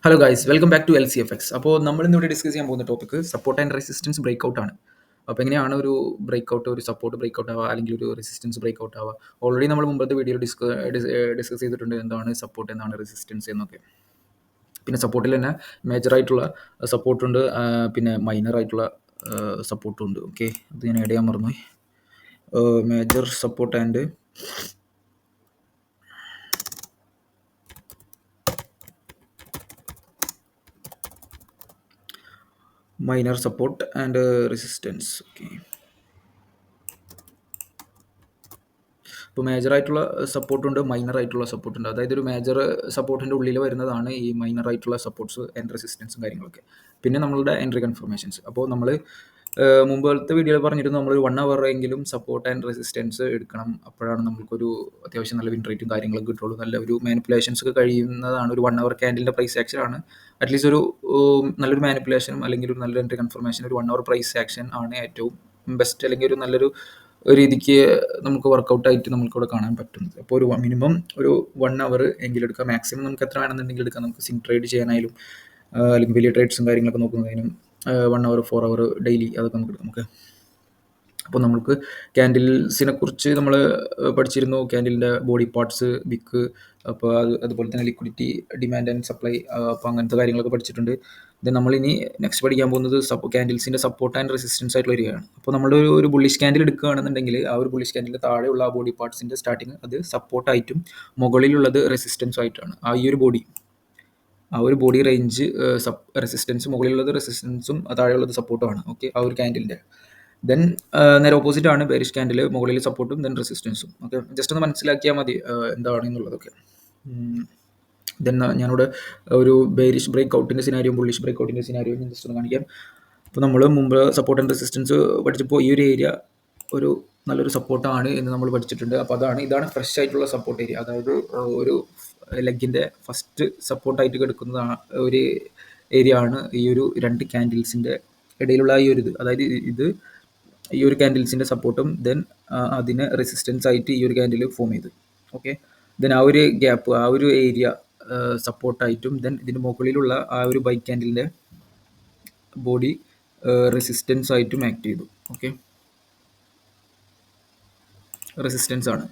Hello guys, welcome back to LCFX. അപ്പോൾ നമ്മൾ ഇന്നിവിടെ ഡിസ്കസ് ചെയ്യാൻ പോകുന്ന topic support and resistance break out ആണ്. അപ്പോൾ എങ്ങനെയാണ് ഒരു ബ്രേക്ക് ഔട്ട്, ഒരു സപ്പോർട്ട് ബ്രേക്ക് ഔട്ട് ആവുക, അല്ലെങ്കിൽ ഒരു റെസിസ്റ്റൻസ് ബ്രേക്ക് ഔട്ട് ആവുക. ഓൾറെഡി നമ്മൾ മുമ്പത്തെ വീഡിയോയിൽ ഡിസ്കസ് ചെയ്തിട്ടുണ്ട് എന്താണ് സപ്പോർട്ട്, എന്താണ് റെസിസ്റ്റൻസ് എന്നൊക്കെ. പിന്നെ സപ്പോർട്ടിൽ തന്നെ മേജർ ആയിട്ടുള്ള സപ്പോർട്ടുണ്ട്, പിന്നെ മൈനർ ആയിട്ടുള്ള സപ്പോർട്ടും ഉണ്ട്. ഓക്കെ, അത് ഞാൻ ആഡ് ചെയ്യാൻ മറന്നുപോയി. Major support and minor support and resistance. Okay, ഇപ്പോൾ മേജർ ആയിട്ടുള്ള സപ്പോർട്ടുണ്ട്, മൈനർ ആയിട്ടുള്ള സപ്പോർട്ടുണ്ട്. അതായത് ഒരു മേജർ സപ്പോർട്ടിൻ്റെ ഉള്ളിൽ വരുന്നതാണ് ഈ മൈനർ ആയിട്ടുള്ള സപ്പോർട്ട്സ് ആൻഡ് റെസിസ്റ്റൻസും കാര്യങ്ങളൊക്കെ. പിന്നെ നമ്മളുടെ എൻട്രി കൺഫർമേഷൻസ്. അപ്പോൾ നമ്മൾ മുമ്പത്തെ വീഡിയോയിൽ പറഞ്ഞിരുന്നു നമ്മൾ 1 hour എങ്കിലും സപ്പോർട്ട് ആൻഡ് റെസിസ്റ്റൻസ് എടുക്കണം. അപ്പോഴാണ് നമുക്കൊരു അത്യാവശ്യം നല്ല വിൻ റേറ്റും കാര്യങ്ങളൊക്കെ കിട്ടുള്ളൂ. നല്ല ഒരു മാനിപ്പുലേഷൻസ് ഒക്കെ കഴിയുന്നതാണ്. ഒരു 1 hour ക്യാൻഡിലിൻ്റെ പ്രൈസ് ആക്ഷൻ ആണ് അറ്റ്ലീസ്റ്റ് ഒരു നല്ലൊരു മാനിപ്പുലേഷനും അല്ലെങ്കിൽ ഒരു നല്ലൊരു എൻട്രി കൺഫർമേഷൻ ഒരു 1 hour പ്രൈസ് ആക്ഷൻ ആണ് ഏറ്റവും ബെസ്റ്റ്, അല്ലെങ്കിൽ ഒരു നല്ലൊരു രീതിക്ക് നമുക്ക് വർക്കൗട്ടായിട്ട് നമുക്കിവിടെ കാണാൻ പറ്റുന്നത്. അപ്പോൾ ഒരു മിനിമം ഒരു 1 hour എങ്കിലും എടുക്കാം. മാക്സിമം നമുക്ക് എത്ര വേണമെന്നുണ്ടെങ്കിൽ എടുക്കാം. നമുക്ക് സിം ട്രേഡ് ചെയ്യാനായാലും അല്ലെങ്കിൽ വലിയ ട്രേഡ്സും കാര്യങ്ങളൊക്കെ നോക്കുന്നതിനും 1 hour 4 hour ഡെയിലി അതൊക്കെ നമുക്ക് എടുക്കാം. നമുക്ക് അപ്പോൾ നമുക്ക് ക്യാൻഡിൽസിനെ കുറിച്ച് നമ്മൾ പഠിച്ചിരുന്നു. ക്യാൻഡിലിൻ്റെ ബോഡി പാർട്സ്, വിക്ക്, അപ്പോൾ അതുപോലെ തന്നെ ലിക്വിഡിറ്റി, ഡിമാൻഡ് ആൻഡ് സപ്ലൈ, അപ്പോൾ അങ്ങനത്തെ കാര്യങ്ങളൊക്കെ പഠിച്ചിട്ടുണ്ട്. ദെൻ നമ്മളിനി നെക്സ്റ്റ് പഠിക്കാൻ പോകുന്നത് ക്യാൻഡിൽസിൻ്റെ സപ്പോർട്ട് ആൻഡ് റെസിസ്റ്റൻസ് ആയിട്ടുള്ള ഏരിയയാണ്. അപ്പോൾ നമ്മൾ ഒരു ബുള്ളിഷ് ക്യാൻഡിൽ എടുക്കുകയാണെന്നുണ്ടെങ്കിൽ ആ ഒരു ബുള്ളിഷ് ക്യാൻഡിലിൻ്റെ താഴെയുള്ള ആ ബോഡി പാർട്സിൻ്റെ സ്റ്റാർട്ടിങ് അത് സപ്പോർട്ടായിട്ടും മുകളിലുള്ളത് റെസിസ്റ്റൻസും ആയിട്ടാണ്. ആ ഒരു ബോഡി റേഞ്ച് റെസിസ്റ്റൻസ്, മുകളിലുള്ളത് റെസിസ്റ്റൻസും താഴെയുള്ളത് സപ്പോർട്ടുമാണ്. ഓക്കെ, ആ ഒരു ക്യാൻഡിലിൻ്റെ. ദെൻ നേരെ ഓപ്പോസിറ്റ് ആണ് ബെയറിഷ് ക്യാൻഡിൽ, മുകളിൽ സപ്പോർട്ടും ദെൻ റെസിസ്റ്റൻസും. ഓക്കെ, ജസ്റ്റ് ഒന്ന് മനസ്സിലാക്കിയാൽ മതി എന്താണെന്നുള്ളതൊക്കെ. ദെൻ ഞാനിവിടെ ഒരു ബെയറിഷ് ബ്രേക്ക് ഔട്ടിൻ്റെ സിനാരിയോ, ബുള്ളിഷ് ബ്രേക്ക് ഔട്ടിൻ്റെ സിനാരിയോ ഞാൻ ജസ്റ്റ് ഒന്ന് കാണിക്കാം. അപ്പോൾ നമ്മൾ മുമ്പ് സപ്പോർട്ട് ആൻഡ് റെസിസ്റ്റൻസ് പഠിച്ചപ്പോൾ ഈ ഒരു ഏരിയ ഒരു നല്ലൊരു സപ്പോർട്ടാണ് എന്ന് നമ്മൾ പഠിച്ചിട്ടുണ്ട്. അപ്പോൾ ഇതാണ് ഫ്രഷ് ആയിട്ടുള്ള സപ്പോർട്ട് ഏരിയ. അതായത് ഒരു ലെഗിൻ്റെ ഫസ്റ്റ് സപ്പോർട്ടായിട്ട് കിടക്കുന്ന ഒരു ഏരിയ ആണ് ഈ ഒരു 2 ക്യാൻഡിൽസിൻ്റെ ഇടയിലുള്ള ഈ ഒരു ഇത്. അതായത് ഈ ഒരു ക്യാൻഡിൽസിൻ്റെ സപ്പോർട്ടും ദെൻ അതിനെ റെസിസ്റ്റൻസ് ആയിട്ട് ഈ ഒരു ക്യാൻഡിൽ ഫോം ചെയ്തു. ഓക്കെ, ദെൻ ആ ഒരു ഗ്യാപ്പ്, ആ ഒരു ഏരിയ സപ്പോർട്ടായിട്ടും ദെൻ ഇതിൻ്റെ മുകളിലുള്ള ആ ഒരു ബൈ ക്യാൻഡിലിൻ്റെ ബോഡി റെസിസ്റ്റൻസ് ആയിട്ടും ആക്ട് ചെയ്തു. ഓക്കെ, റെസിസ്റ്റൻസ് ആണ്.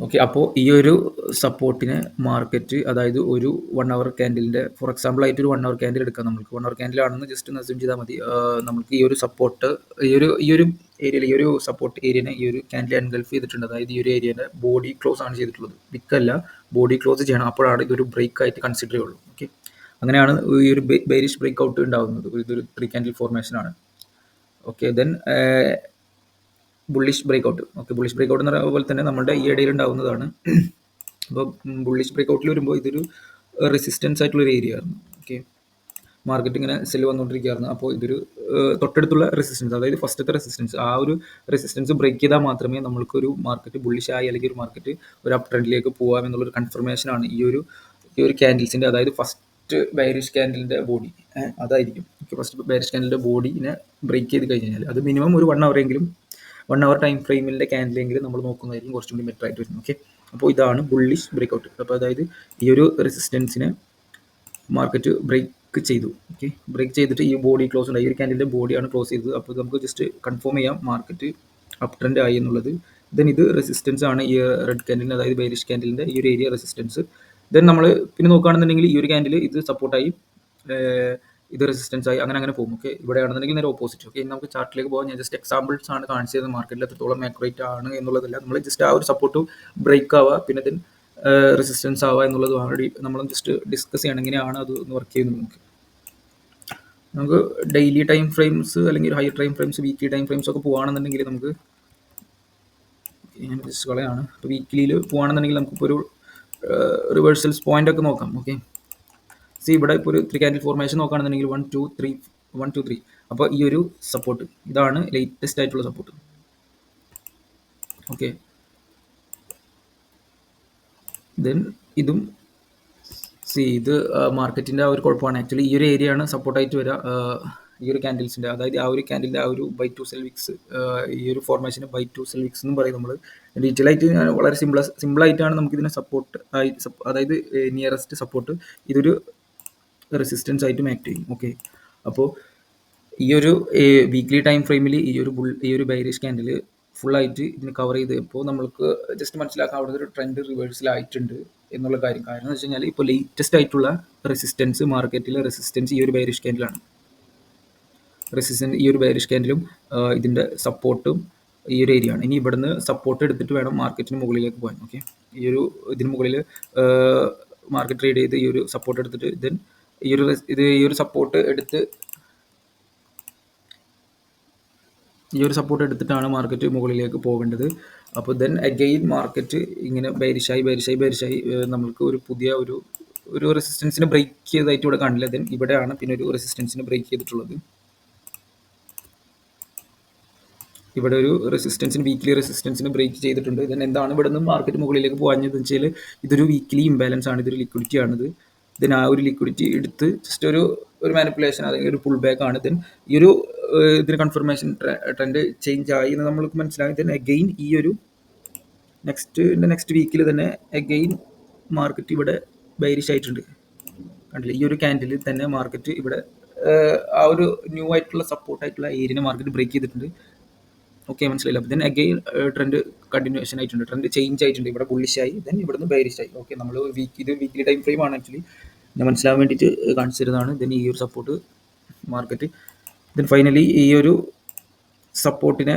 ഓക്കെ, അപ്പോൾ ഈ ഒരു സപ്പോർട്ടിനെ മാർക്കറ്റ്, അതായത് ഒരു 1 hour ക്യാൻഡിലിൻ്റെ, ഫോർ എക്സാമ്പിൾ ആയിട്ട് ഒരു 1 hour ക്യാൻഡിൽ എടുക്കാം. നമുക്ക് 1 hour ക്യാൻഡിലാണെന്ന് ജസ്റ്റ് ഒന്ന് അസ്യൂം ചെയ്താൽ മതി. നമുക്ക് ഈ ഒരു സപ്പോർട്ട്, ഈ ഒരു ഏരിയയിൽ, ഈ ഒരു സപ്പോർട്ട് ഏരിയനെ ഈ ഒരു ക്യാൻഡിൽ എൻഗൾഫ് ചെയ്തിട്ടുണ്ട്. അതായത് ഈ ഒരു ഏരിയയുടെ ബോഡി ക്ലോസ് ആണ് ചെയ്തിട്ടുള്ളത്, വിക്കല്ല, ബോഡി ക്ലോസ് ചെയ്യണം. അപ്പോഴാണ് ഇതൊരു ബ്രേക്ക് ആയിട്ട് കൺസിഡർ ചെയ്യുള്ളൂ. ഓക്കെ, അങ്ങനെയാണ് ഈ ഒരു ബെയറിഷ് ബ്രേക്ക് ഔട്ട് ഉണ്ടാകുന്നത്. ഇതൊരു 3 ക്യാൻഡിൽ ഫോർമേഷനാണ്. Okay, then bullish break out. Okay, bullish break out എന്ന് പറയുന്ന പോലെ തന്നെ നമ്മുടെ ഈ ഇടയിൽ ഉണ്ടാകുന്നതാണ്. അപ്പോൾ ബുള്ളിഷ് ബ്രേക്ക് ഔട്ടിൽ വരുമ്പോൾ ഇതൊരു റെസിസ്റ്റൻസ് ആയിട്ടുള്ളൊരു ഏരിയ ആയിരുന്നു. ഓക്കെ, മാർക്കറ്റ് ഇങ്ങനെ സെല്ല് വന്നുകൊണ്ടിരിക്കുകയായിരുന്നു. അപ്പോൾ ഇതൊരു തൊട്ടടുത്തുള്ള റെസിസ്റ്റൻസ്, അതായത് ഫസ്റ്റത്തെ റെസിസ്റ്റൻസ്, ആ ഒരു റെസിസ്റ്റൻസ് ബ്രേക്ക് ചെയ്താൽ മാത്രമേ നമ്മൾക്കൊരു മാർക്കറ്റ് ബുള്ളിഷ് ആയി അല്ലെങ്കിൽ ഒരു മാർക്കറ്റ് ഒരു അപ് ട്രെൻഡിലേക്ക് പോകാം എന്നുള്ളൊരു കൺഫർമേഷനാണ് ഈ ഒരു ക്യാൻഡിൽസിൻ്റെ, അതായത് ഫസ്റ്റ് ബെയറിഷ് ക്യാൻഡിലിൻ്റെ ബോഡി അതായിരിക്കും. ഫസ്റ്റ് ബെയറിഷ് ക്യാൻഡിലിൻ്റെ ബോഡിനെ ബ്രേക്ക് ചെയ്ത് കഴിഞ്ഞാൽ അത് മിനിമം ഒരു 1 hour എങ്കിലും 1 hour ടൈം ഫ്രെയിമിൻ്റെ ക്യാൻഡിലെങ്കിലും നമ്മൾ നോക്കുന്നതായിരിക്കും കുറച്ചും കൂടി ബെറ്റർ ആയിട്ട് വരുന്നത്. ഓക്കെ, അപ്പോൾ ഇതാണ് ബുള്ളിഷ് ബ്രേക്ക് ഔട്ട്. അപ്പോൾ അതായത് ഈ ഒരു റെസിസ്റ്റൻസിനെ മാർക്കറ്റ് ബ്രേക്ക് ചെയ്തു. ഓക്കെ, ബ്രേക്ക് ചെയ്തിട്ട് ഈ ബോഡി ക്ലോസ് ഉണ്ട്, ഈ ഒരു ക്യാൻഡിലിൻ്റെ ബോഡിയാണ് ക്ലോസ് ചെയ്തത്. അപ്പോൾ നമുക്ക് ജസ്റ്റ് കൺഫേം ചെയ്യാം മാർക്കറ്റ് അപ് ട്രെൻഡ് ആയി എന്നുള്ളത്. ദെൻ ഇത് റെസിസ്റ്റൻസ് ആണ്, ഈ റെഡ് ക്യാൻഡിലിൻ്റെ, അതായത് ബെയറിഷ് ക്യാൻഡിലിൻ്റെ ഈ ഒരു ഏരിയ റെസിസ്റ്റൻസ്. ദെൻ നമ്മൾ പിന്നെ നോക്കുകയാണെന്നുണ്ടെങ്കിൽ ഈ ഒരു ക്യാൻഡിൽ ഇത് സപ്പോർട്ടായി, ഇത് റെസിസ്റ്റൻസ് ആയി, അങ്ങനെ പോകും. ഓക്കെ, ഇവിടെയാണെന്നുണ്ടെങ്കിൽ നേരെ ഓപ്പോസിറ്റ്. ഓക്കെ, നമുക്ക് ചാർട്ടിലേക്ക് പോകാം. ഞാൻ ജസ്റ്റ് എക്സാമ്പിൾസ് ആണ് കാണിച്ചത്, മാർക്കറ്റിൽ എത്രത്തോളം ആക്യുറേറ്റ് ആണ് എന്നുള്ളതല്ല. നമ്മൾ ജസ്റ്റ് ആ ഒരു സപ്പോർട്ട് ബ്രേക്ക് ആവുക, പിന്നെ ദെൻ റെസിസ്റ്റൻസ് ആവുക എന്നുള്ളത് ഓൾറെഡി നമ്മൾ ജസ്റ്റ് ഡിസ്കസ് ചെയ്യണം എങ്ങനെയാണ് അത് വർക്ക് ചെയ്യുന്നത്. നമുക്ക് ഡെയിലി ടൈം ഫ്രെയിംസ് അല്ലെങ്കിൽ high time frames, weekly time frames ഒക്കെ പോകുകയാണെന്നുണ്ടെങ്കിൽ നമുക്ക് ഞാൻ ജസ്റ്റ് കളയാണ്. ഇപ്പോൾ വീക്ക്ലിയിൽ പോകുകയാണെന്നുണ്ടെങ്കിൽ നമുക്കിപ്പോൾ ഒരു റിവേഴ്സൽസ് പോയിന്റ് ഒക്കെ നോക്കാം. ഓക്കെ, ഇവിടെ ഇപ്പോൾ ഒരു 3 ക്യാൻഡിൽ ഫോർമേഷൻ നോക്കുകയാണെന്നുണ്ടെങ്കിൽ 1 2 3. അപ്പോൾ ഈ ഒരു സപ്പോർട്ട് ഇതാണ് ലേറ്റസ്റ്റ് ആയിട്ടുള്ള സപ്പോർട്ട്. ഓക്കെ, ദെൻ ഇതും ഇത് മാർക്കറ്റിൻ്റെ ആ ഒരു കുഴപ്പമാണ്. ആക്ച്വലി ഈ ഒരു ഏരിയ ആണ് സപ്പോർട്ടായിട്ട് വരിക ഈ ഒരു ക്യാൻഡിൽസിൻ്റെ, അതായത് ആ ഒരു ക്യാൻഡിലിൻ്റെ ആ ഒരു ബൈ ടു സെൽ വിക്സ്, ഈ ഒരു ഫോർമേഷന് ബൈ ടു സെൽ വിക്സ് എന്നും പറയും നമ്മൾ. ഡീറ്റെയിൽ ആയിട്ട് വളരെ സിമ്പിളായിട്ടാണ് നമുക്കിതിനെ സപ്പോർട്ട് ആയി, അതായത് നിയറസ്റ്റ് സപ്പോർട്ട് ഇതൊരു റെസിസ്റ്റൻസ് ആയിട്ടും ആക്ട് ചെയ്യും. ഓക്കെ, അപ്പോൾ ഈ ഒരു വീക്ക്ലി ടൈം ഫ്രെയിമിൽ ഈ ഒരു ബെയറിഷ് ക്യാൻഡിൽ ഫുള്ളായിട്ട് ഇതിന് കവർ ചെയ്തപ്പോൾ നമ്മൾക്ക് ജസ്റ്റ് മനസ്സിലാക്കാം അവിടെ ഒരു ട്രെൻഡ് റിവേഴ്സലായിട്ടുണ്ട് എന്നുള്ള കാര്യം. കാരണം എന്ന് വെച്ച് കഴിഞ്ഞാൽ ഇപ്പോൾ ലേറ്റസ്റ്റ് ആയിട്ടുള്ള റെസിസ്റ്റൻസ്, മാർക്കറ്റിലെ റെസിസ്റ്റൻസ് ഈ ഒരു ബെയറിഷ് ക്യാൻഡിലാണ്. ഈ ഒരു ബെയറിഷ് ക്യാൻഡിലും ഇതിൻ്റെ സപ്പോർട്ടും ഈ ഒരു ഏരിയ ആണ്. ഇനി ഇവിടുന്ന് സപ്പോർട്ട് എടുത്തിട്ട് വേണം മാർക്കറ്റിന് മുകളിലേക്ക് പോകാൻ. ഓക്കെ, ഈ ഒരു ഇതിന് മുകളിൽ മാർക്കറ്റ് ട്രേഡ് ചെയ്ത് ഈ ഒരു സപ്പോർട്ട് എടുത്തിട്ട് ദെൻ ഈ ഒരു സപ്പോർട്ട് എടുത്തിട്ടാണ് മാർക്കറ്റ് മുകളിലേക്ക് പോകേണ്ടത്. അപ്പോൾ ദെൻ അഗെയിൻ മാർക്കറ്റ് ഇങ്ങനെ ബെയറിഷായി നമ്മൾക്ക് ഒരു പുതിയ ഒരു റെസിസ്റ്റൻസിനെ ബ്രേക്ക് ചെയ്തതായിട്ട് ഇവിടെ കാണില്ല. ദെൻ ഇവിടെയാണ് പിന്നെ ഒരു റെസിസ്റ്റൻസിനെ ബ്രേക്ക് ചെയ്തിട്ടുള്ളത്. ഇവിടെ ഒരു വീക്ക്ലി റെസിസ്റ്റൻസിന് ബ്രേക്ക് ചെയ്തിട്ടുണ്ട്. ദെൻ എന്താണ് ഇവിടെ നിന്ന് മാർക്കറ്റ് മുകളിലേക്ക് പോകാഞ്ഞത് വെച്ചാൽ ഇതൊരു വീക്ക്ലി ഇംബാലൻസ് ആണ്, ഇതൊരു ലിക്വിഡിറ്റി ആണിത്. ദെൻ ആ ഒരു ലിക്വിഡിറ്റി എടുത്ത് ജസ്റ്റ് ഒരു മാനിപ്പുലേഷൻ അല്ലെങ്കിൽ ഒരു പുൾ ബാക്ക് ആണ്. ദെൻ ഈ ഒരു ഇതിന് കൺഫർമേഷൻ ട്രെൻഡ് ചേഞ്ച് ആയി എന്ന് നമ്മൾക്ക് മനസ്സിലായി. ദെൻ അഗെയിൻ ഈ ഒരു നെക്സ്റ്റ് വീക്കിൽ തന്നെ അഗെയിൻ മാർക്കറ്റ് ഇവിടെ ബെയറിഷ് ആയിട്ടുണ്ട്. കണ്ടില്ല, ഈ ഒരു ക്യാൻഡിൽ തന്നെ മാർക്കറ്റ് ഇവിടെ ആ ഒരു ന്യൂ ആയിട്ടുള്ള സപ്പോർട്ടായിട്ടുള്ള ഏരിയനെ മാർക്കറ്റ് ബ്രേക്ക് ചെയ്തിട്ടുണ്ട്. ഓക്കെ, മനസ്സിലായില്ല. ദെൻ അഗെയിൻ ട്രെൻഡ് കണ്ടിന്യൂഷൻ ആയിട്ടുണ്ട്, ട്രെൻഡ് ചേഞ്ച് ആയിട്ടുണ്ട്. ഇവിടെ ബുള്ളിഷായി, ദെൻ ഇവിടുന്ന് ബെയറിഷ് ആയി. ഓക്കെ, നമ്മൾ ഇത് വീക്ക്ലി ടൈം ഫ്രെയിം ആണ് ആക്ച്വലി ഞാൻ മനസ്സിലാവാൻ വേണ്ടിയിട്ട് കാണിച്ചു തരുന്നതാണ്. ദെൻ ഈ ഒരു സപ്പോർട്ട് മാർക്കറ്റ് ദെൻ ഫൈനലി ഈ ഒരു സപ്പോർട്ടിനെ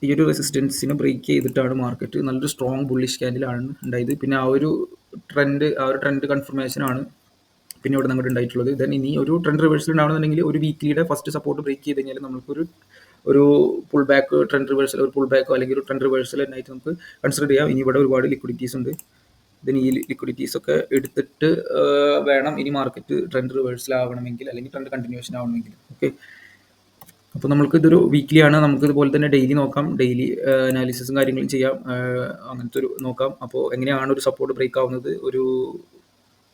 ഈ ഒരു റെസിസ്റ്റൻസിനെ ബ്രേക്ക് ചെയ്തിട്ടാണ് മാർക്കറ്റ് നല്ലൊരു സ്ട്രോങ് ബുള്ളിഷ് ക്യാൻഡിലാണ് ഉണ്ടായത്. പിന്നെ ആ ഒരു ട്രെൻഡ് കൺഫർമേഷനാണ് പിന്നെ ഇവിടെ നമുക്ക് ഉണ്ടായിട്ടുള്ളത്. ദെൻ ഇനി ഒരു ട്രെൻഡ് റിവേഴ്സൽ ഉണ്ടാവണമെന്നുണ്ടെങ്കിൽ ഒരു വീക്ക്ലിയുടെ ഫസ്റ്റ് സപ്പോർട്ട് ബ്രേക്ക് ചെയ്ത് കഴിഞ്ഞാൽ നമുക്കൊരു പുൾ ബാക്ക് ട്രെൻഡ് റിവേഴ്സൽ, ഒരു പുൾ ബാക്കോ അല്ലെങ്കിൽ ഒരു ട്രെൻഡ് റിവേഴ്സൽ എന്നായിട്ട് നമുക്ക് കൺസിഡർ ചെയ്യാം. ഇനി ഇവിടെ ഒരുപാട് ലിക്വിഡിറ്റീസ് ഉണ്ട്. ദെൻ ഈ ലിക്വിഡിറ്റീസ് ഒക്കെ എടുത്തിട്ട് വേണം ഇനി മാർക്കറ്റ് ട്രെൻഡ് റിവേഴ്സൽ ആവണമെങ്കിൽ അല്ലെങ്കിൽ ട്രെൻഡ് കണ്ടിന്യൂഷൻ ആവണമെങ്കിൽ. ഓക്കെ, അപ്പോൾ നമുക്ക് ഇതൊരു വീക്ക്ലി ആണ്. നമുക്ക് ഇതുപോലെ തന്നെ ഡെയിലി നോക്കാം, ഡെയിലി അനാലിസിസും കാര്യങ്ങളും ചെയ്യാം, അങ്ങനത്തെ ഒരു നോക്കാം. അപ്പോൾ എങ്ങനെയാണ് ഒരു സപ്പോർട്ട് ബ്രേക്ക് ആവുന്നത്,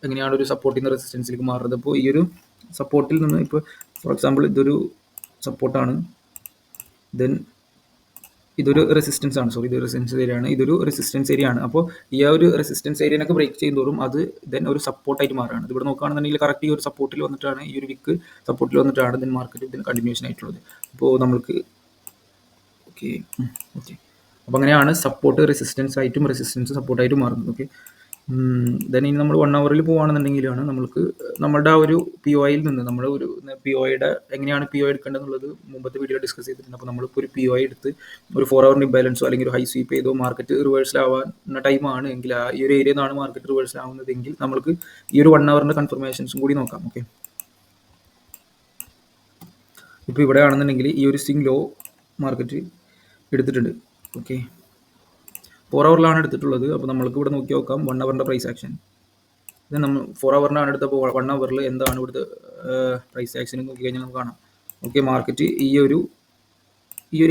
എങ്ങനെയാണ് ഒരു സപ്പോർട്ടിൽ നിന്ന് റെസിസ്റ്റൻസിലേക്ക് മാറുന്നത്. അപ്പോൾ ഈ ഒരു സപ്പോർട്ടിൽ നിന്ന് ഇപ്പോൾ ഫോർ എക്സാമ്പിൾ ഇതൊരു സപ്പോർട്ടാണ്, ദെൻ ഇതൊരു റെസിസ്റ്റൻസ് ആണ്, ഇത് റെസിസ്റ്റൻസ് ഏരിയ ആണ്, ഇതൊരു റെസിസ്റ്റൻസ് ഏരിയ ആണ്. അപ്പോൾ ഈ ഒരു റെസിസ്റ്റൻസ് ഏരിയനൊക്കെ ബ്രേക്ക് ചെയ്യുന്നതോറും അത് ദെൻ ഒരു സപ്പോർട്ടായിട്ട് മാറുകയാണ്. ഇവിടെ നോക്കുകയാണെന്നുണ്ടെങ്കിൽ കറക്റ്റ് ഈ ഒരു സപ്പോർട്ടിൽ വന്നിട്ടാണ്, ഈ ഒരു വീക്ക് സപ്പോർട്ടിൽ വന്നിട്ടാണ് ദെൻ മാർക്കറ്റ് ഇതിന് കണ്ടിന്യൂഷൻ ആയിട്ടുള്ളത്. അപ്പോൾ നമ്മൾക്ക് ഓക്കെ അപ്പോൾ അങ്ങനെയാണ് സപ്പോർട്ട് റെസിസ്റ്റൻസ് ആയിട്ടും റെസിസ്റ്റൻസ് സപ്പോർട്ടായിട്ടും മാറുന്നത്. ഓക്കെ, ദെൻ ഇനി നമ്മൾ 1 hourൽ പോകുകയാണെന്നുണ്ടെങ്കിലാണ് നമ്മളുടെ ആ ഒരു POയിൽ നിന്ന് നമ്മൾ ഒരു POയുടെ എങ്ങനെയാണ് PO എടുക്കേണ്ടതെന്നുള്ളത് മുമ്പത്തെ വീഡിയോ ഡിസ്കസ് ചെയ്തിട്ടുണ്ട്. അപ്പോൾ നമ്മളിപ്പോൾ ഒരു PO എടുത്ത് ഒരു 4 hour ഇംബാലൻസോ അല്ലെങ്കിൽ ഒരു ഹൈ സ്വീപ്പ് ചെയ്തോ മാർക്കറ്റ് റിവേഴ്സലാവാൻ ടൈമാണ് എങ്കിൽ, ഈ ഒരു ഏരിയയിൽ നിന്നാണ് മാർക്കറ്റ് റിവേഴ്സലാവുന്നതെങ്കിൽ നമ്മൾക്ക് ഈ ഒരു 1 hourൻ്റെ കൺഫർമേഷൻസും കൂടി നോക്കാം. ഓക്കെ, ഇപ്പോൾ ഇവിടെ ആണെന്നുണ്ടെങ്കിൽ ഈ ഒരു സ്വിംഗ് ലോ മാർക്കറ്റ് എടുത്തിട്ടുണ്ട്. ഓക്കെ, 4 hourലാണ് എടുത്തിട്ടുള്ളത്. അപ്പോൾ നമ്മൾക്ക് ഇവിടെ നോക്കി നോക്കാം 1 hourൻ്റെ പ്രൈസ് ആക്ഷൻ. ഇത് നമ്മൾ 4 hourനാണ് എടുത്തപ്പോൾ 1 hourൽ എന്താണ് ഇവിടുത്തെ പ്രൈസ് ആക്ഷൻ നോക്കി കഴിഞ്ഞാൽ നമുക്ക് കാണാം. ഓക്കെ, മാർക്കറ്റ് ഈ ഒരു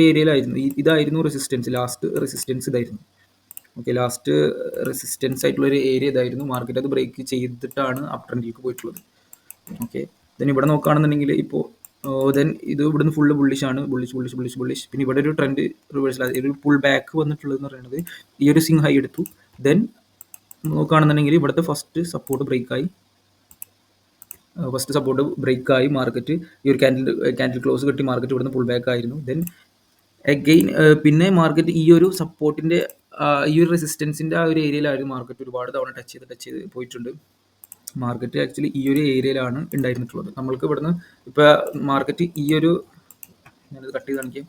ഏരിയയിലായിരുന്നു, ഇതായിരുന്നു റെസിസ്റ്റൻസ്, ലാസ്റ്റ് റെസിസ്റ്റൻസ് ഇതായിരുന്നു. ഓക്കെ, ലാസ്റ്റ് റെസിസ്റ്റൻസ് ആയിട്ടുള്ളൊരു ഏരിയ ഇതായിരുന്നു. മാർക്കറ്റ് അത് ബ്രേക്ക് ചെയ്തിട്ടാണ് അപ് ട്രെൻഡിലേക്ക് പോയിട്ടുള്ളത്. ഓക്കെ, ദെൻ ഇവിടെ നോക്കുകയാണെന്നുണ്ടെങ്കിൽ ഇപ്പോൾ ദെൻ ഇത് ഇവിടുന്ന് ഫുള്ള് ബുള്ളിഷാണ്, ബുള്ളിഷ്. പിന്നെ ഇവിടെ ഒരു ട്രെൻഡ് റിവേഴ്സൽ, ഒരു പുൾ ബാക്ക് വന്നിട്ടുള്ളതെന്ന് പറയുന്നത് ഈ ഒരു സ്വിംഗ് ഹൈ എടുത്തു. ദെൻ നോക്കുകയാണെന്നുണ്ടെങ്കിൽ ഇവിടുത്തെ ഫസ്റ്റ് സപ്പോർട്ട് ബ്രേക്കായി മാർക്കറ്റ് ഈ ഒരു ക്യാൻഡിൽ ക്ലോസ് കിട്ടി, മാർക്കറ്റ് ഇവിടുന്ന് പുൾ ബാക്ക് ആയിരുന്നു. ദെൻ അഗെയിൻ പിന്നെ മാർക്കറ്റ് ഈ ഒരു സപ്പോർട്ടിൻ്റെ ഈ ഒരു റെസിസ്റ്റൻസിൻ്റെ ആ ഒരു ഏരിയയിലായിരുന്നു മാർക്കറ്റ് ഒരുപാട് തവണ ടച്ച് ചെയ്ത് പോയിട്ടുണ്ട്. മാർക്കറ്റ് ആക്ച്വലി ഈ ഒരു ഏരിയയിലാണ് ഉണ്ടായിരുന്നിട്ടുള്ളത്. നമ്മൾക്ക് ഇവിടുന്ന് ഇപ്പോൾ മാർക്കറ്റ് ഞാനത് കട്ട് ചെയ്ത് കാണിക്കാം.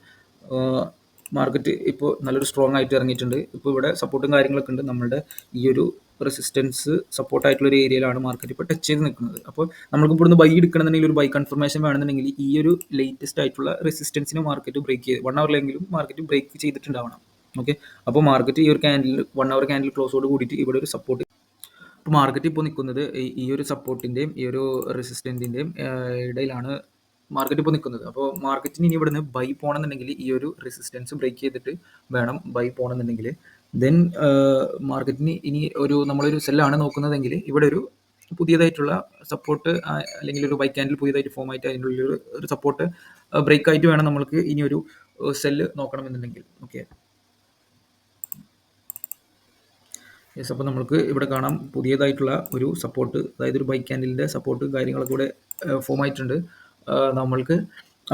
മാർക്കറ്റ് ഇപ്പോൾ നല്ലൊരു സ്ട്രോങ് ആയിട്ട് ഇറങ്ങിയിട്ടുണ്ട്. ഇപ്പോൾ ഇവിടെ സപ്പോർട്ടും കാര്യങ്ങളൊക്കെ ഉണ്ട്. നമ്മളുടെ ഈ ഒരു റെസിസ്റ്റൻസ് സപ്പോർട്ടായിട്ടുള്ളൊരു ഏരിയയിലാണ് മാർക്കറ്റ് ഇപ്പോൾ ടച്ച് ചെയ്ത് നിൽക്കുന്നത്. അപ്പോൾ നമുക്ക് ഇവിടുന്ന് ബൈ എടുക്കണമെന്നുണ്ടെങ്കിൽ, ഒരു ബൈ കൺഫർമേഷൻ വേണമെന്നുണ്ടെങ്കിൽ ഈ ഒരു ലേറ്റസ്റ്റ് ആയിട്ടുള്ള റെസിസ്റ്റൻസിനെ മാർക്കറ്റ് ബ്രേക്ക് ചെയ്ത് 1 hourലെങ്കിലും മാർക്കറ്റ് ബ്രേക്ക് ചെയ്തിട്ടുണ്ടാവണം. ഓക്കെ, അപ്പോൾ മാർക്കറ്റ് ഈ ഒരു 1 hour ക്യാൻഡിൽ ക്ലോസോട് കൂടിയിട്ട് ഇവിടെ ഒരു സപ്പോർട്ട്, ഇപ്പോൾ മാർക്കറ്റ് ഇപ്പോൾ നിൽക്കുന്നത് ഈ ഒരു സപ്പോർട്ടിൻ്റെയും ഈ ഒരു റെസിസ്റ്റൻറ്റിൻ്റെയും ഇടയിലാണ് മാർക്കറ്റ് ഇപ്പോൾ നിൽക്കുന്നത്. അപ്പോൾ മാർക്കറ്റിന് ഇനി ഇവിടുന്ന് ബൈ പോകണമെന്നുണ്ടെങ്കിൽ ഈ ഒരു റെസിസ്റ്റൻസ് ബ്രേക്ക് ചെയ്തിട്ട് വേണം ബൈ പോകണമെന്നുണ്ടെങ്കിൽ. ദെൻ മാർക്കറ്റിന് ഇനി നമ്മളൊരു സെല്ലാണ് നോക്കുന്നതെങ്കിൽ ഇവിടെ ഒരു പുതിയതായിട്ടുള്ള സപ്പോർട്ട് അല്ലെങ്കിൽ ഒരു ബൈ ക്യാൻഡിൽ പുതിയതായിട്ട് ഫോം ആയിട്ട് അതിൻ്റെ ഉള്ളിൽ ഒരു സപ്പോർട്ട് ബ്രേക്ക് ആയിട്ട് വേണം നമ്മൾക്ക് ഇനി ഒരു സെല്ല് നോക്കണമെന്നുണ്ടെങ്കിൽ. ഓക്കെ, യെസ്, അപ്പോൾ നമുക്ക് ഇവിടെ കാണാം പുതിയതായിട്ടുള്ള ഒരു സപ്പോർട്ട്, അതായത് ഒരു ബൈക്ക് ക്യാൻഡിലിൻ്റെ സപ്പോർട്ട് കാര്യങ്ങളൊക്കെ ഇവിടെ ഫോം ആയിട്ടുണ്ട് നമ്മൾക്ക്.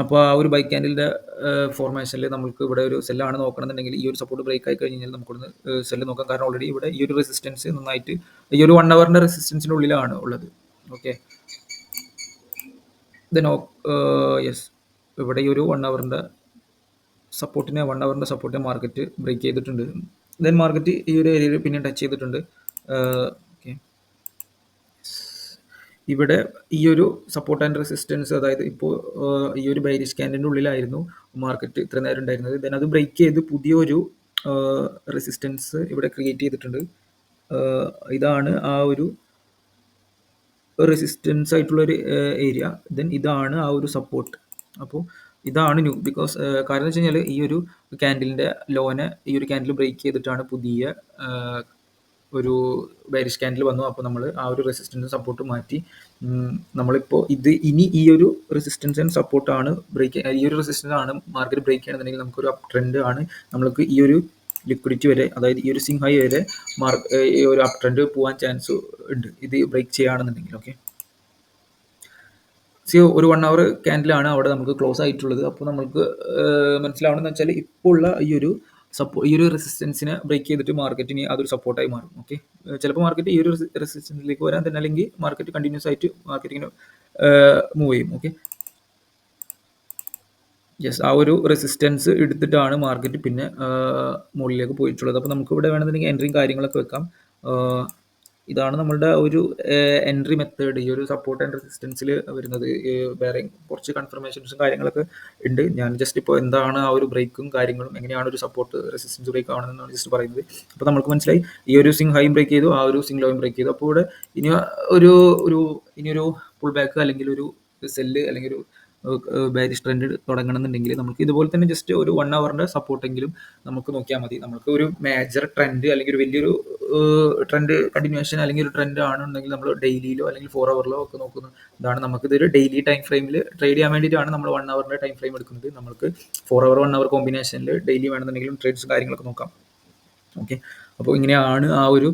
അപ്പോൾ ആ ഒരു ബൈക്ക് ക്യാൻഡിലിൻ്റെ ഫോർമേഷനിൽ നമുക്ക് ഇവിടെ ഒരു സെല്ലാണ് നോക്കണമെന്നുണ്ടെങ്കിൽ ഈ ഒരു സപ്പോർട്ട് ബ്രേക്ക് ആയി കഴിഞ്ഞാൽ നമുക്കൊന്ന് സെല്ല് നോക്കാം. കാരണം ഓൾറെഡി ഇവിടെ ഈ ഒരു റെസിസ്റ്റൻസ് നന്നായിട്ട് ഈ ഒരു 1 ഹവറിൻ്റെ റെസിസ്റ്റൻസിൻ്റെ ഉള്ളിലാണ് ഉള്ളത്. ഓക്കെ, ദെൻ യെസ്, ഇവിടെ ഈ ഒരു 1 ഹവറിൻ്റെ സപ്പോർട്ടിനെ മാർക്കറ്റ് ബ്രേക്ക് ചെയ്തിട്ടുണ്ട്. ദെൻ മാർക്കറ്റ് ഈ ഒരു ഏരിയയിൽ പിന്നെ ടച്ച് ചെയ്തിട്ടുണ്ട്. ഓക്കെ, ഇവിടെ ഈ ഒരു സപ്പോർട്ട് ആൻഡ് റെസിസ്റ്റൻസ്, അതായത് ഇപ്പോൾ ഈ ഒരു ബൈരിഷ് ക്യാൻഡിൻ്റെ ഉള്ളിലായിരുന്നു മാർക്കറ്റ് ഇത്ര നേരം ഉണ്ടായിരുന്നത്. ദെൻ അത് ബ്രേക്ക് ചെയ്ത് പുതിയൊരു റെസിസ്റ്റൻസ് ഇവിടെ ക്രിയേറ്റ് ചെയ്തിട്ടുണ്ട്. ഇതാണ് ആ ഒരു റെസിസ്റ്റൻസ് ആയിട്ടുള്ളൊരു ഏരിയ. ദെൻ ഇതാണ് ആ ഒരു സപ്പോർട്ട്. അപ്പോൾ ഇതാണ് ന്യൂ, ബിക്കോസ് കാരണം എന്ന് വെച്ച് കഴിഞ്ഞാൽ ഈ ഒരു ക്യാൻഡിലിൻ്റെ ലോനെ ഈ ഒരു ക്യാൻഡിൽ ബ്രേക്ക് ചെയ്തിട്ടാണ് പുതിയ ഒരു ബെയറിഷ് ക്യാൻഡിൽ വന്നു. അപ്പോൾ നമ്മൾ ആ ഒരു റെസിസ്റ്റൻസ് സപ്പോർട്ട് മാറ്റി നമ്മളിപ്പോൾ ഇനി ഈ ഒരു റെസിസ്റ്റൻസ് ആൻഡ് സപ്പോർട്ടാണ് ഈ ഒരു റെസിസ്റ്റൻസ് ആണ് മാർക്കറ്റ് ബ്രേക്ക് ചെയ്യണമെന്നുണ്ടെങ്കിൽ നമുക്കൊരു അപ് ട്രെൻഡ് ആണ് നമ്മൾക്ക് ഈ ഒരു ലിക്വിഡിറ്റി വരെ, അതായത് ഈ ഒരു സിങ് ഹൈ വരെ ഈ ഒരു അപ് ട്രെൻഡ് പോകാൻ ചാൻസ് ഉണ്ട് ഇത് ബ്രേക്ക് ചെയ്യുകയാണെന്നുണ്ടെങ്കിൽ. ഓക്കെ, ഒരു 1 ഹവർ ക്യാൻഡിലാണ് അവിടെ നമുക്ക് ക്ലോസ് ആയിട്ടുള്ളത്. അപ്പോൾ നമുക്ക് മനസ്സിലാവണമെന്ന് വെച്ചാൽ ഇപ്പോൾ ഉള്ള ഈ ഒരു റെസിസ്റ്റൻസിനെ ബ്രേക്ക് ചെയ്തിട്ട് മാർക്കറ്റിന് അതൊരു സപ്പോർട്ടായി മാറും. ഓക്കെ, ചിലപ്പോൾ മാർക്കറ്റ് ഈ ഒരു റെസിസ്റ്റൻസിലേക്ക് വരാൻ തന്നെ, അല്ലെങ്കിൽ മാർക്കറ്റ് കണ്ടിന്യൂസ് ആയിട്ട് മാർക്കറ്റിങ്ങനെ മൂവ് ചെയ്യും. ഓക്കെ, യെസ്, ആ ഒരു റെസിസ്റ്റൻസ് എടുത്തിട്ടാണ് മാർക്കറ്റ് പിന്നെ മുകളിലേക്ക് പോയിട്ടുള്ളത്. അപ്പോൾ നമുക്ക് ഇവിടെ വേണമെന്നുണ്ടെങ്കിൽ എൻട്രിയും കാര്യങ്ങളൊക്കെ വെക്കാം. ഇതാണ് നമ്മളുടെ ഒരു എൻട്രി മെത്തേഡ്. ഈ ഒരു സപ്പോർട്ട് ആൻഡ് റെസിസ്റ്റൻസിൽ വരുന്നത് വേറെ കുറച്ച് കൺഫർമേഷൻസും കാര്യങ്ങളൊക്കെ ഉണ്ട്. ഞാൻ ജസ്റ്റ് ഇപ്പോൾ എന്താണ് ആ ഒരു ബ്രേക്കും കാര്യങ്ങളും, എങ്ങനെയാണ് ഒരു സപ്പോർട്ട് റെസിസ്റ്റൻസ് ബ്രേക്ക് ആണെന്നാണ് ജസ്റ്റ് പറയുന്നത്. അപ്പോൾ നമുക്ക് മനസ്സിലായി ഈ ഒരു സിങ് ഹൈയും ബ്രേക്ക് ചെയ്തു, ആ ഒരു സിങ് ലോയും ബ്രേക്ക് ചെയ്തു. അപ്പോൾ ഇവിടെ ഇനിയൊരു പുൾ ബാക്ക് അല്ലെങ്കിൽ ഒരു സെല്ല് അല്ലെങ്കിൽ ഒരു ബെയറിഷ് ട്രെൻഡ് തുടങ്ങണമെന്നുണ്ടെങ്കിൽ നമുക്ക് ഇതുപോലെ തന്നെ ജസ്റ്റ് ഒരു 1 ഹവറിൻ്റെ സപ്പോർട്ടെങ്കിലും നമുക്ക് നോക്കിയാൽ മതി. നമുക്ക് ഒരു മേജർ ട്രെൻഡ് അല്ലെങ്കിൽ ഒരു വലിയൊരു ട്രെൻഡ് കണ്ടിന്യൂഷൻ അല്ലെങ്കിൽ ഒരു ട്രെൻഡ് ആണെന്നുണ്ടെങ്കിൽ നമ്മൾ ഡെയിലിയിലോ അല്ലെങ്കിൽ 4 ഹവറിലോ ഒക്കെ നോക്കുന്നത്. ഇതാണ് നമുക്കിതൊരു ഡെയിലി ടൈം ഫ്രെയിമിൽ ട്രേഡ് ചെയ്യാൻ വേണ്ടിയിട്ടാണ് നമ്മൾ 1 ഹവറിൻ്റെ ടൈം ഫ്രെയിം എടുക്കുന്നത്. നമുക്ക് 4 ഹവർ 1 ഹവർ കോമ്പിനേഷനിൽ ഡെയിലി വേണമെന്നുണ്ടെങ്കിലും ട്രേഡ്സും കാര്യങ്ങളൊക്കെ നോക്കാം. ഓക്കെ, അപ്പോൾ ഇങ്ങനെയാണ് ആ ഒരു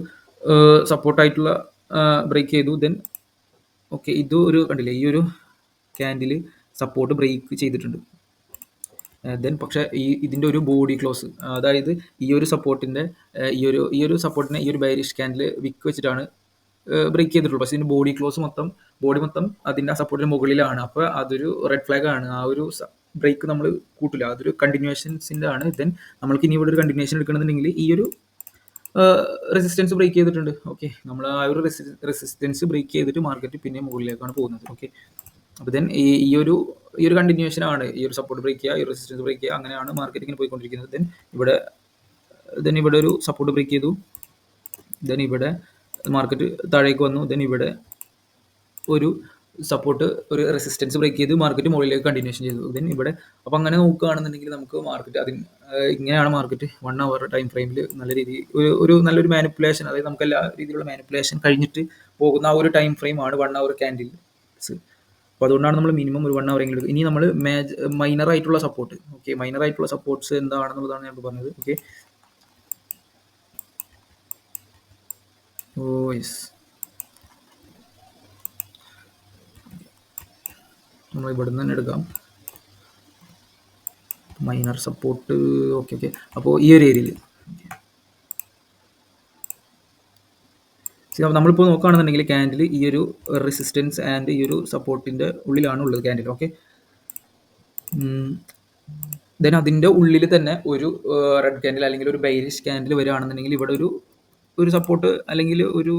സപ്പോർട്ടായിട്ടുള്ള ബ്രേക്ക് ചെയ്തു. ദെൻ ഓക്കെ, ഇത് ഒരു കണ്ടില്ലേ, ഈ ഒരു ക്യാൻഡിൽ സപ്പോർട്ട് ബ്രേക്ക് ചെയ്തിട്ടുണ്ട്. ദെൻ പക്ഷേ ഇതിൻ്റെ ഒരു ബോഡി ക്ലോസ്, അതായത് ഈ ഒരു സപ്പോർട്ടിൻ്റെ ഈ ഒരു സപ്പോർട്ടിനെ ഈ ഒരു ബെയറിഷ് ക്യാൻഡിൽ വിക്ക് വെച്ചിട്ടാണ് ബ്രേക്ക് ചെയ്തിട്ടുള്ളൂ. പക്ഷേ ഇതിൻ്റെ ബോഡി മൊത്തം അതിൻ്റെ ആ സപ്പോർട്ടിന് മുകളിലാണ്. അപ്പോൾ അതൊരു റെഡ് ഫ്ലാഗ് ആണ്. ആ ഒരു ബ്രേക്ക് നമ്മൾ കൂട്ടില്ല, അതൊരു കണ്ടിന്യൂഷൻസിൻ്റെ ആണ്. ദെൻ നമ്മൾക്ക് ഇനി ഇവിടെ ഒരു കണ്ടിന്യൂഷൻ എടുക്കണമെന്നുണ്ടെങ്കിൽ ഈ ഒരു റെസിസ്റ്റൻസ് ബ്രേക്ക് ചെയ്തിട്ടുണ്ട്. ഓക്കെ, നമ്മൾ ആ ഒരു റെസിസ്റ്റൻസ് ബ്രേക്ക് ചെയ്തിട്ട് മാർക്കറ്റ് പിന്നെ മുകളിലേക്കാണ് പോകുന്നത്. ഓക്കെ, അപ്പോൾ ദെൻ ഈ ഒരു കണ്ടിന്യൂഷനാണ് ഈ ഒരു സപ്പോർട്ട് ബ്രേക്ക് ചെയ്യുക, ഈ റെസിസ്റ്റൻസ് ബ്രേക്ക് ചെയ്യുക, അങ്ങനെയാണ് മാർക്കറ്റിങ്ങിന് പോയിക്കൊണ്ടിരിക്കുന്നത്. ദെൻ ഇവിടെ ഒരു സപ്പോർട്ട് ബ്രേക്ക് ചെയ്തു. ദെൻ ഇവിടെ മാർക്കറ്റ് താഴേക്ക് വന്നു. ദെൻ ഇവിടെ ഒരു സപ്പോർട്ട്, ഒരു റെസിസ്റ്റൻസ് ബ്രേക്ക് ചെയ്ത് മാർക്കറ്റ് മുകളിലേക്ക് കണ്ടിന്യൂഷൻ ചെയ്തു. ദെൻ ഇവിടെ അപ്പോൾ അങ്ങനെ നോക്കുകയാണെന്നുണ്ടെങ്കിൽ നമുക്ക് മാർക്കറ്റ് ഇങ്ങനെയാണ് മാർക്കറ്റ് 1 ഹവർ ടൈം ഫ്രെയിമിൽ നല്ല രീതിയിൽ ഒരു നല്ലൊരു മാനിപ്പുലേഷൻ, അതായത് നമുക്ക് എല്ലാ രീതിയിലുള്ള മാനിപ്പുലേഷൻ കഴിഞ്ഞിട്ട് പോകുന്ന ആ ഒരു ടൈം ഫ്രെയിമാണ് 1 ഹവർ ക്യാൻഡിൽസ്. അപ്പോൾ അതുകൊണ്ടാണ് നമ്മൾ മിനിമം ഒരു 1 ഹവർ എങ്കിലും എടുക്കുക. ഇനി നമ്മൾ മൈനർ ആയിട്ടുള്ള സപ്പോർട്ട്, ഓക്കെ, മൈനർ ആയിട്ടുള്ള സപ്പോർട്ട്സ് എന്താണെന്നുള്ളതാണ് ഞാൻ പറഞ്ഞത്. ഓക്കെ, യെസ്, നമ്മൾ ഇവിടെ നിന്ന് തന്നെ എടുക്കാം മൈനർ സപ്പോർട്ട്. ഓക്കെ, അപ്പോൾ ഈ ഒരു ഏരിയയിൽ നമ്മളിപ്പോൾ നോക്കുകയാണെന്നുണ്ടെങ്കിൽ ക്യാൻഡിൽ ഈ ഒരു റെസിസ്റ്റൻസ് ആൻഡ് ഈ ഒരു സപ്പോർട്ടിൻ്റെ ഉള്ളിലാണ് ഉള്ളത് ക്യാൻഡിൽ. ഓക്കെ, ദെൻ അതിൻ്റെ ഉള്ളിൽ തന്നെ ഒരു റെഡ് ക്യാൻഡിൽ അല്ലെങ്കിൽ ഒരു ബെയറിഷ് ക്യാൻഡിൽ വരികയാണെന്നുണ്ടെങ്കിൽ ഇവിടെ ഒരു സപ്പോർട്ട് അല്ലെങ്കിൽ ഒരു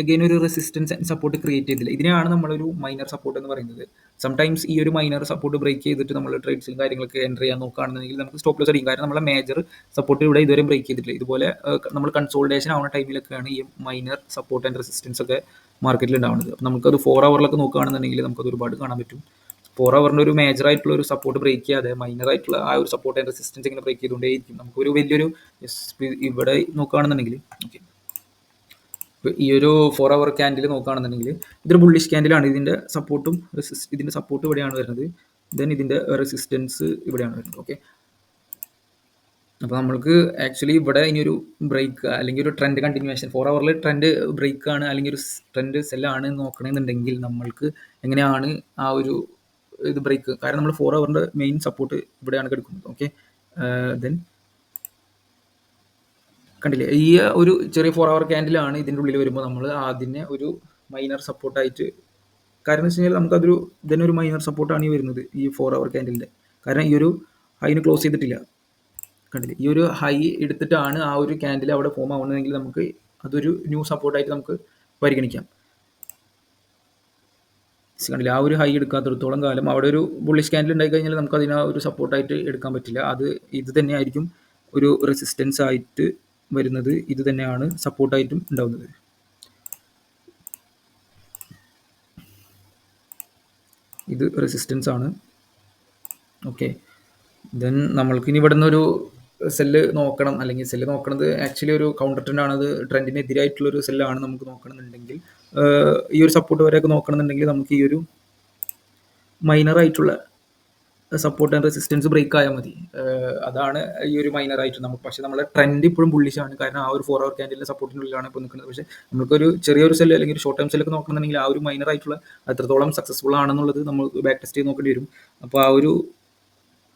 അഗെയിൻ ഒരു റെസിസ്റ്റൻസ് ആൻഡ് സപ്പോർട്ട് ക്രിയേറ്റ് ചെയ്തില്ല. ഇതിനെയാണ് നമ്മളൊരു മൈനർ സപ്പോർട്ട് എന്ന് പറയുന്നത്. സംടൈംസ് ഈ ഒരു മൈനർ സപ്പോർട്ട് ബ്രേക്ക് ചെയ്തിട്ട് നമ്മൾ ട്രേഡ്സും കാര്യങ്ങളൊക്കെ എൻ്റർ ചെയ്യാൻ നോക്കുകയാണെന്നുണ്ടെങ്കിൽ നമുക്ക് സ്റ്റോപ്പ് ലോസ് അടിക്കും. കാരണം നമ്മളെ മേജർ സപ്പോർട്ട് ഇവിടെ ഇതുവരെ ബ്രേക്ക് ചെയ്തിട്ടില്ല. ഇതുപോലെ നമ്മൾ കൺസോൾട്ടേഷൻ ആവുന്ന ടൈമിലൊക്കെയാണ് ഈ മൈനർ സപ്പോർട്ട് ആൻഡ് റെസിസ്റ്റൻസ് ഒക്കെ മാർക്കറ്റിൽ ഉണ്ടാവുന്നത്. അപ്പോൾ നമുക്കത് 4 ഹവറിലൊക്കെ നോക്കുകയാണെന്നുണ്ടെങ്കിൽ നമുക്കത് ഒരുപാട് കാണാൻ പറ്റും. 4 ഹവറിൻ്റെ ഒരു മേജർ ആയിട്ടുള്ള ഒരു സപ്പോർട്ട് ബ്രേക്ക് ചെയ്യാതെ മൈനർ ആയിട്ടുള്ള ആ ഒരു സപ്പോർട്ട് ആൻഡ് റെസിസ്റ്റൻസ് ഇങ്ങനെ ബ്രേക്ക് ചെയ്തുകൊണ്ടേയിരിക്കും. നമുക്കൊരു വലിയൊരു ഇവിടെ നോക്കുകയാണെന്നുണ്ടെങ്കിൽ ഓക്കെ, ഈ ഒരു 4 ഹവർ ക്യാൻഡിൽ നോക്കുകയാണെന്നുണ്ടെങ്കിൽ ഇതൊരു ബുള്ളിഷ് ക്യാൻഡിലാണ്. ഇതിൻ്റെ സപ്പോർട്ടും ഇതിൻ്റെ സപ്പോർട്ട് ഇവിടെയാണ് വരുന്നത്. ദെൻ ഇതിൻ്റെ റെസിസ്റ്റൻസ് ഇവിടെയാണ് വരുന്നത്. ഓക്കെ, അപ്പോൾ നമ്മൾക്ക് ആക്ച്വലി ഇവിടെ ഇനിയൊരു ബ്രേക്ക് അല്ലെങ്കിൽ ഒരു ട്രെൻഡ് കണ്ടിന്യൂവേഷൻ 4 ഹവറിൽ ട്രെൻഡ് ബ്രേക്ക് ആണ് അല്ലെങ്കിൽ ഒരു ട്രെൻഡ് സെല്ലാണ് നോക്കണമെന്നുണ്ടെങ്കിൽ നമ്മൾക്ക് എങ്ങനെയാണ് ആ ഒരു ഇത് ബ്രേക്ക്, കാരണം നമ്മൾ 4 ഹവറിൻ്റെ മെയിൻ സപ്പോർട്ട് ഇവിടെയാണ് കിടക്കുന്നത്. ഓക്കെ, ദെൻ കണ്ടില്ലേ, ഈ ഒരു ചെറിയ 4 ഹവർ ക്യാൻഡിലാണ് ഇതിൻ്റെ ഉള്ളിൽ വരുമ്പോൾ നമ്മൾ അതിനെ ഒരു മൈനർ സപ്പോർട്ടായിട്ട്, കാരണം എന്ന് വെച്ച് കഴിഞ്ഞാൽ നമുക്കതൊരു ഇതിനെ ഒരു മൈനർ സപ്പോർട്ടാണ് ഈ വരുന്നത് ഈ 4 ഹവർ ക്യാൻഡിലിൻ്റെ. കാരണം ഈ ഒരു ഹൈന് ക്ലോസ് ചെയ്തിട്ടില്ല, കണ്ടില്ലേ, ഈ ഒരു ഹൈ എടുത്തിട്ടാണ് ആ ഒരു ക്യാൻഡിൽ അവിടെ ഫോം ആവുന്നതെങ്കിൽ നമുക്ക് അതൊരു ന്യൂ സപ്പോർട്ടായിട്ട് നമുക്ക് പരിഗണിക്കാം. കണ്ടില്ല, ആ ഒരു ഹൈ എടുക്കാത്തിടത്തോളം കാലം അവിടെ ഒരു ബുള്ളിഷ് ക്യാൻഡിൽ ഉണ്ടായി കഴിഞ്ഞാൽ നമുക്ക് അതിനെ ഒരു സപ്പോർട്ടായിട്ട് എടുക്കാൻ പറ്റില്ല. ഇത് തന്നെയായിരിക്കും ഒരു റെസിസ്റ്റൻസ് ആയിട്ട് വരുന്നത്, ഇത് തന്നെയാണ് സപ്പോർട്ടായിട്ടും ഉണ്ടാവുന്നത്. ഇത് റെസിസ്റ്റൻസ് ആണ്. ഓക്കെ, ദെൻ നമ്മൾക്ക് ഇനി ഇവിടെ നിന്നൊരു സെല്ല് നോക്കണം, അല്ലെങ്കിൽ സെല്ല് നോക്കണത് ആക്ച്വലി ഒരു കൗണ്ടർ ട്രെൻഡ് ആണ്. അത് ട്രെൻഡിന് എതിരായിട്ടുള്ളൊരു സെല്ലാണ് നമുക്ക് നോക്കണമെന്നുണ്ടെങ്കിൽ, ഈ ഒരു സപ്പോർട്ട് വരെയൊക്കെ നോക്കണമെന്നുണ്ടെങ്കിൽ നമുക്ക് ഈ ഒരു മൈനറായിട്ടുള്ള സപ്പോർട്ട് ആൻഡ് റെസിസ്റ്റൻസ് ബ്രേക്ക് ആയാൽ മതി. അതാണ് ഈ ഒരു മൈനറായിട്ട് നമുക്ക്. പക്ഷേ നമ്മുടെ ട്രെൻഡ് ഇപ്പോഴും ബുള്ളിഷാണ്, കാരണം ആ ഒരു 4 ഹവർ ക്യാൻഡിലെ സപ്പോർട്ടിനുള്ളിലാണ് ഇപ്പോൾ നിൽക്കുന്നത്. പക്ഷേ നമുക്കൊരു ചെറിയൊരു സെല്ല് അല്ലെങ്കിൽ ഒരു ഷോർട്ട് ടൈം സെല്ലൊക്കെ നോക്കണമെന്നുണ്ടെങ്കിൽ ആ ഒരു മൈനറായിട്ടുള്ള എത്രത്തോളം സക്സസ്ഫുൾ ആണെന്നുള്ളത് നമ്മൾ ബാക്ക് ടെസ്റ്റ് ചെയ്ത് നോക്കേണ്ടി വരും. അപ്പോൾ ആ ഒരു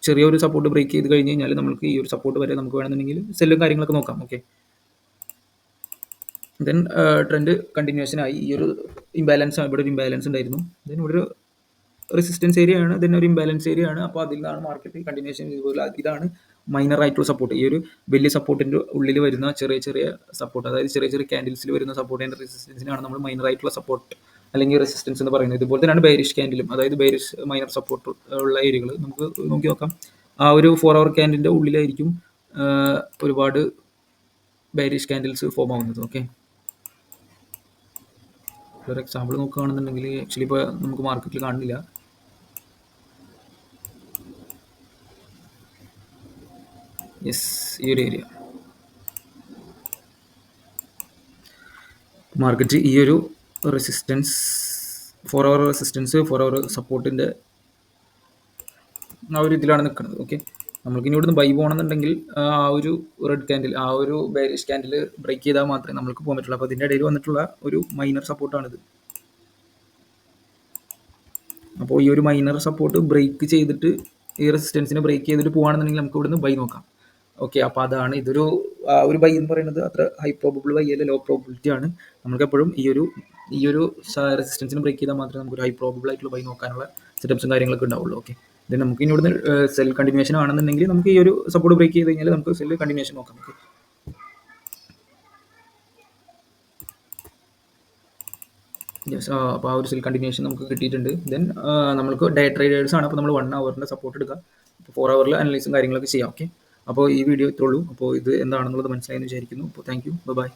ചെറിയൊരു സപ്പോർട്ട് ബ്രേക്ക് ചെയ്ത് കഴിഞ്ഞ് കഴിഞ്ഞാൽ നമുക്ക് ഈ ഒരു സപ്പോർട്ട് വരെ നമുക്ക് വേണമെന്നുണ്ടെങ്കിൽ സെല്ലും കാര്യങ്ങളൊക്കെ നോക്കാം. ഓക്കെ, ദെൻ ട്രെൻഡ് കണ്ടിന്യൂവേഷൻ ആയി. ഈ ഒരു ഇംബാലൻസ്, ഇവിടെ ഒരു ഇംബാലൻസ് ഉണ്ടായിരുന്നു, ദെൻ ഇവിടെ ഒരു റെസിസ്റ്റൻസ് ഏരിയ ആണ്, ദെൻ ഒരു ഇംബാലൻസ് ഏരിയ ആണ്. അപ്പോൾ അതിൽ നിന്നാണ് മാർക്കറ്റ് കണ്ടിന്യൂവേഷൻ. ഇതുപോലെ ഇതാണ് മൈനർ ആയിട്ടുള്ള സപ്പോർട്ട്. ഈ ഒരു വലിയ സപ്പോർട്ടിൻ്റെ ഉള്ളിൽ വരുന്ന ചെറിയ ചെറിയ സപ്പോർട്ട്, അതായത് ചെറിയ ചെറിയ ക്യാൻഡിൽസിൽ വരുന്ന സപ്പോർട്ട് ആൻഡ് റെസിസ്റ്റൻസിനാണ് നമ്മൾ മൈനർ ആയിട്ടുള്ള സപ്പോർട്ട് അല്ലെങ്കിൽ റെസിസ്റ്റൻസ് എന്ന് പറയുന്നത്. ഇതുപോലെ തന്നെയാണ് ബെയറിഷ് ക്യാൻഡിലും, അതായത് ബെയറിഷ് മൈനർ സപ്പോർട്ട് ഉള്ള ഏരിയകൾ നമുക്ക് നോക്കി നോക്കാം. ആ ഒരു 4 ഹവർ ക്യാൻഡിലിൻ്റെ ഉള്ളിലായിരിക്കും ഒരുപാട് ബെയറിഷ് ക്യാൻഡിൽസ് ഫോം ആവുന്നത്. ഓക്കെ, ഒരു എക്സാമ്പിൾ നോക്കുകയാണെന്നുണ്ടെങ്കിൽ ആക്ച്വലി ഇപ്പോൾ നമുക്ക് മാർക്കറ്റിൽ കാണുന്നില്ല. യെസ്, ഈ ഒരു ഏരിയ മാർക്കറ്റ് ഈ ഒരു റെസിസ്റ്റൻസ് 4 ഹവർ റെസിസ്റ്റൻസ് 4 ഹവർ സപ്പോർട്ടിൻ്റെ ആ ഒരു ഇതിലാണ് നിൽക്കുന്നത്. ഓക്കെ, നമ്മൾക്ക് ഇനി ഇവിടുന്ന് ബൈ പോകണമെന്നുണ്ടെങ്കിൽ ആ ഒരു റെഡ് ക്യാൻഡിൽ, ആ ഒരു ബെയറിഷ് ക്യാൻഡിൽ ബ്രേക്ക് ചെയ്താൽ മാത്രമേ നമുക്ക് പോകാൻ പറ്റുള്ളൂ. അപ്പോൾ അതിൻ്റെ ഇടയിൽ വന്നിട്ടുള്ള ഒരു മൈനർ സപ്പോർട്ടാണിത്. അപ്പോൾ ഈ ഒരു മൈനർ സപ്പോർട്ട് ബ്രേക്ക് ചെയ്തിട്ട് ഈ റെസിസ്റ്റൻസിനെ ബ്രേക്ക് ചെയ്തിട്ട് പോകുകയാണെന്നുണ്ടെങ്കിൽ നമുക്ക് ഇവിടുന്ന് ബൈ നോക്കാം. ഓക്കെ, അപ്പോൾ അതാണ് ഇതൊരു ഒരു ബൈ എന്ന് പറയുന്നത് അത്ര ഹൈ പ്രോബബിൾ ബൈ അല്ല, ലോ പ്രോബിലിറ്റി ആണ്. നമുക്ക് എപ്പോഴും ഈ ഒരു റെസിസ്റ്റൻസിന് ബ്രേക്ക് ചെയ്താൽ മാത്രമേ നമുക്കൊരു ഹൈ പ്രോബബിൾ ആയിട്ടുള്ള ബൈ നോക്കാനുള്ള സെറ്റപ്സും കാര്യങ്ങളൊക്കെ ഉണ്ടാവുള്ളൂ. ഓക്കെ, ഇത് നമുക്ക് ഇനി ഇവിടുന്ന് സെൽ കണ്ടിന്യൂവേഷൻ ആണെന്നുണ്ടെങ്കിൽ നമുക്ക് ഈ ഒരു സപ്പോർട്ട് ബ്രേക്ക് ചെയ്ത് കഴിഞ്ഞാൽ നമുക്ക് സെൽ കണ്ടിന്യൂവേഷൻ നോക്കാം. ഓക്കെ, യെസ്, അപ്പോൾ ആ ഒരു സെൽ കണ്ടിന്യൂവേഷൻ നമുക്ക് കിട്ടിയിട്ടുണ്ട്. ദെൻ നമുക്ക് ഡേ ട്രേഡേഴ്സ് ആണ്, അപ്പോൾ നമ്മൾ 1 ഹവറിൻ്റെ സപ്പോർട്ട് എടുക്കുക, അപ്പോൾ 4 ഹവറിൽ അനലൈസും കാര്യങ്ങളൊക്കെ ചെയ്യാം. ഓക്കെ, അപ്പോൾ ഈ വീഡിയോ ഇത്രേ ഉള്ളൂ. അപ്പോൾ ഇത് എന്താണെന്നുള്ളത് മനസ്സിലായെന്ന് വിചാരിക്കുന്നു. അപ്പോൾ താങ്ക് യു, ബൈ.